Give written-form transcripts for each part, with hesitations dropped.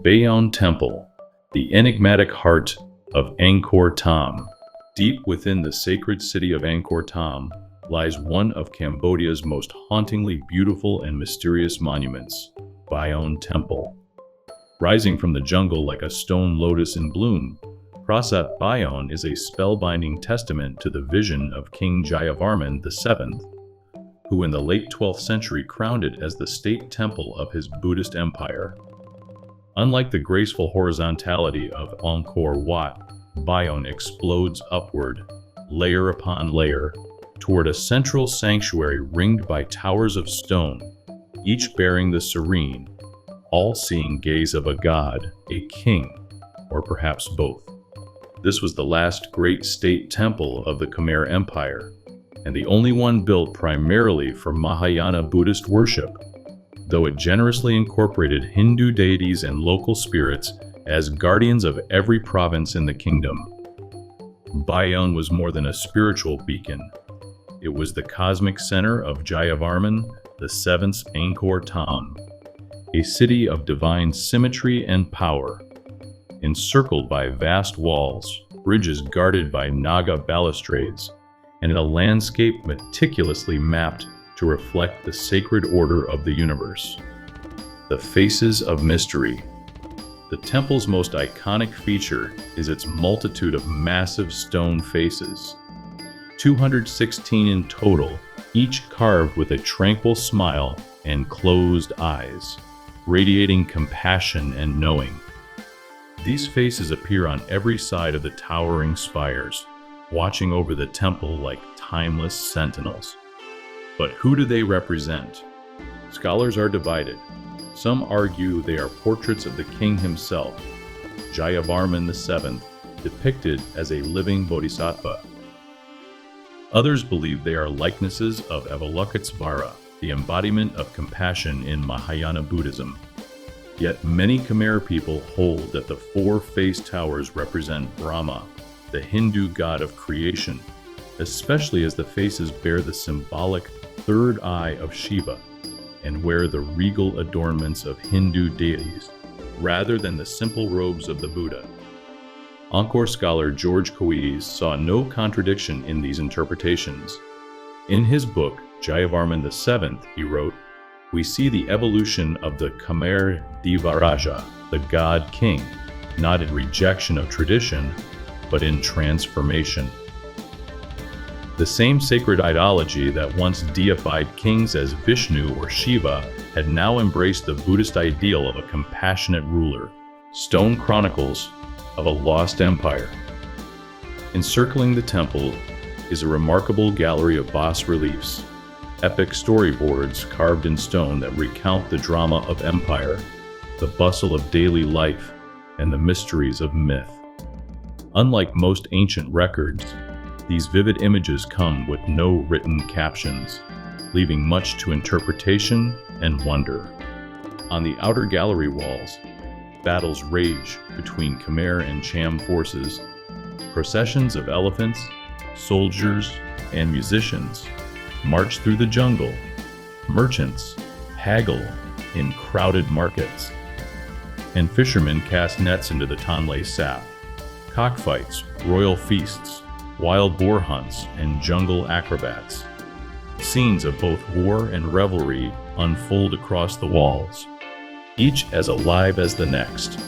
Bayon Temple, the enigmatic heart of Angkor Thom. Deep within the sacred city of Angkor Thom lies one of Cambodia's most hauntingly beautiful and mysterious monuments, Bayon Temple. Rising from the jungle like a stone lotus in bloom, Prasat Bayon is a spellbinding testament to the vision of King Jayavarman VII, who in the late 12th century crowned it as the state temple of his Buddhist empire. Unlike the graceful horizontality of Angkor Wat, Bayon explodes upward, layer upon layer, toward a central sanctuary ringed by towers of stone, each bearing the serene, all-seeing gaze of a god, a king, or perhaps both. This was the last great state temple of the Khmer Empire, and the only one built primarily for Mahayana Buddhist worship, though it generously incorporated Hindu deities and local spirits as guardians of every province in the kingdom. Bayon was more than a spiritual beacon. It was the cosmic center of Jayavarman VII's Angkor Thom, a city of divine symmetry and power, encircled by vast walls, bridges guarded by Naga balustrades, and a landscape meticulously mapped to reflect the sacred order of the universe. The Faces of Mystery. The temple's most iconic feature is its multitude of massive stone faces, 216 in total, each carved with a tranquil smile and closed eyes, radiating compassion and knowing. These faces appear on every side of the towering spires, watching over the temple like timeless sentinels. But who do they represent? Scholars are divided. Some argue they are portraits of the king himself, Jayavarman VII, depicted as a living bodhisattva. Others believe they are likenesses of Avalokitesvara, the embodiment of compassion in Mahayana Buddhism. Yet many Khmer people hold that the four face towers represent Brahma, the Hindu god of creation, especially as the faces bear the symbolic third eye of Shiva and wear the regal adornments of Hindu deities, rather than the simple robes of the Buddha. Angkor scholar George Coedes saw no contradiction in these interpretations. In his book, Jayavarman VII, he wrote, "We see the evolution of the Khmer Devaraja, the god king, not in rejection of tradition, but in transformation." The same sacred ideology that once deified kings as Vishnu or Shiva had now embraced the Buddhist ideal of a compassionate ruler. Stone Chronicles of a Lost Empire. Encircling the temple is a remarkable gallery of bas-reliefs, epic storyboards carved in stone that recount the drama of empire, the bustle of daily life, and the mysteries of myth. Unlike most ancient records, these vivid images come with no written captions, leaving much to interpretation and wonder. On the outer gallery walls, battles rage between Khmer and Cham forces. Processions of elephants, soldiers, and musicians march through the jungle. Merchants haggle in crowded markets, and fishermen cast nets into the Tonle Sap. Cockfights, royal feasts, wild boar hunts, and jungle acrobats. Scenes of both war and revelry unfold across the walls, each as alive as the next.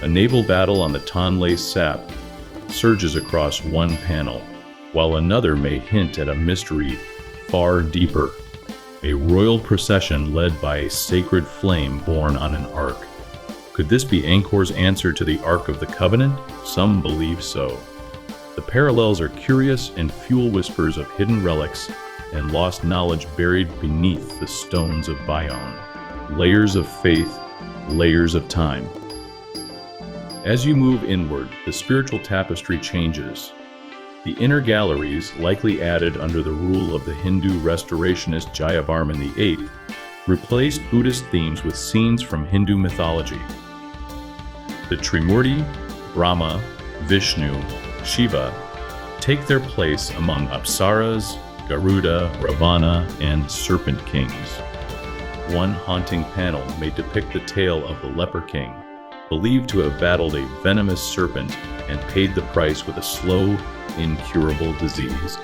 A naval battle on the Tonle Sap surges across one panel, while another may hint at a mystery far deeper. A royal procession led by a sacred flame borne on an ark. Could this be Angkor's answer to the Ark of the Covenant? Some believe so. The parallels are curious and fuel whispers of hidden relics and lost knowledge buried beneath the stones of Bayon. Layers of faith, layers of time. As you move inward, the spiritual tapestry changes. The inner galleries, likely added under the rule of the Hindu restorationist Jayavarman VIII, replaced Buddhist themes with scenes from Hindu mythology. The Trimurti, Brahma, Vishnu, Shiva take their place among Apsaras, Garuda, Ravana, and Serpent Kings. One haunting panel may depict the tale of the Leper King, believed to have battled a venomous serpent and paid the price with a slow, incurable disease.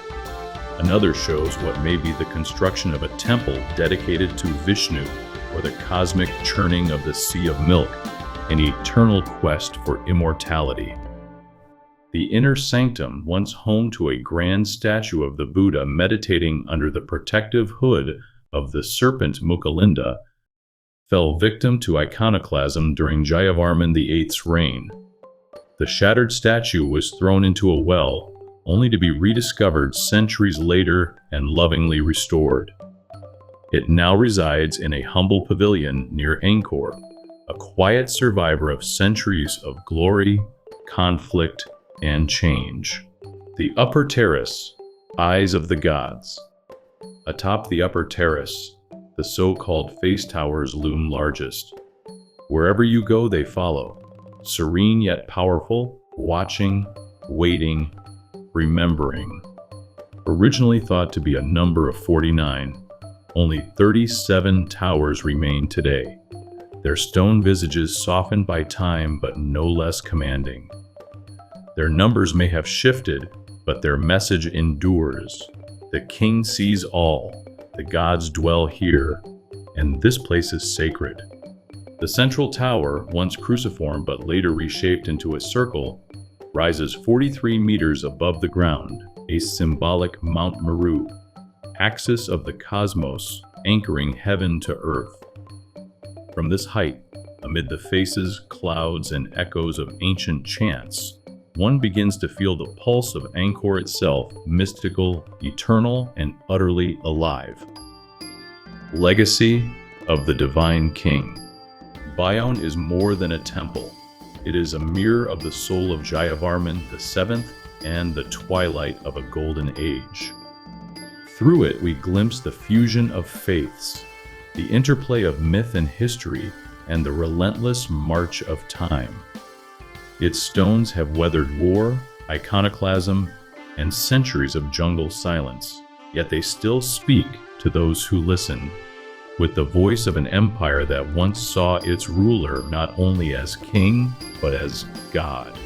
Another shows what may be the construction of a temple dedicated to Vishnu, or the cosmic churning of the Sea of Milk, an eternal quest for immortality. The inner sanctum, once home to a grand statue of the Buddha meditating under the protective hood of the serpent Mukalinda, fell victim to iconoclasm during Jayavarman VIII's reign. The shattered statue was thrown into a well, only to be rediscovered centuries later and lovingly restored. It now resides in a humble pavilion near Angkor, a quiet survivor of centuries of glory, conflict, and change. The upper terrace, Eyes of the Gods. Atop the upper terrace, the so-called face towers loom largest. Wherever you go, they follow, serene yet powerful, watching, waiting, remembering. Originally thought to be a number of 49, only 37 towers remain today, their stone visages softened by time but no less commanding. Their numbers may have shifted, but their message endures. The king sees all, the gods dwell here, and this place is sacred. The central tower, once cruciform but later reshaped into a circle, rises 43 meters above the ground, a symbolic Mount Meru, axis of the cosmos anchoring heaven to earth. From this height, amid the faces, clouds, and echoes of ancient chants, one begins to feel the pulse of Angkor itself, mystical, eternal, and utterly alive. Legacy of the Divine King. Bayon is more than a temple. It is a mirror of the soul of Jayavarman VII and the twilight of a golden age. Through it, we glimpse the fusion of faiths, the interplay of myth and history, and the relentless march of time. Its stones have weathered war, iconoclasm, and centuries of jungle silence, yet they still speak to those who listen, with the voice of an empire that once saw its ruler not only as king, but as God.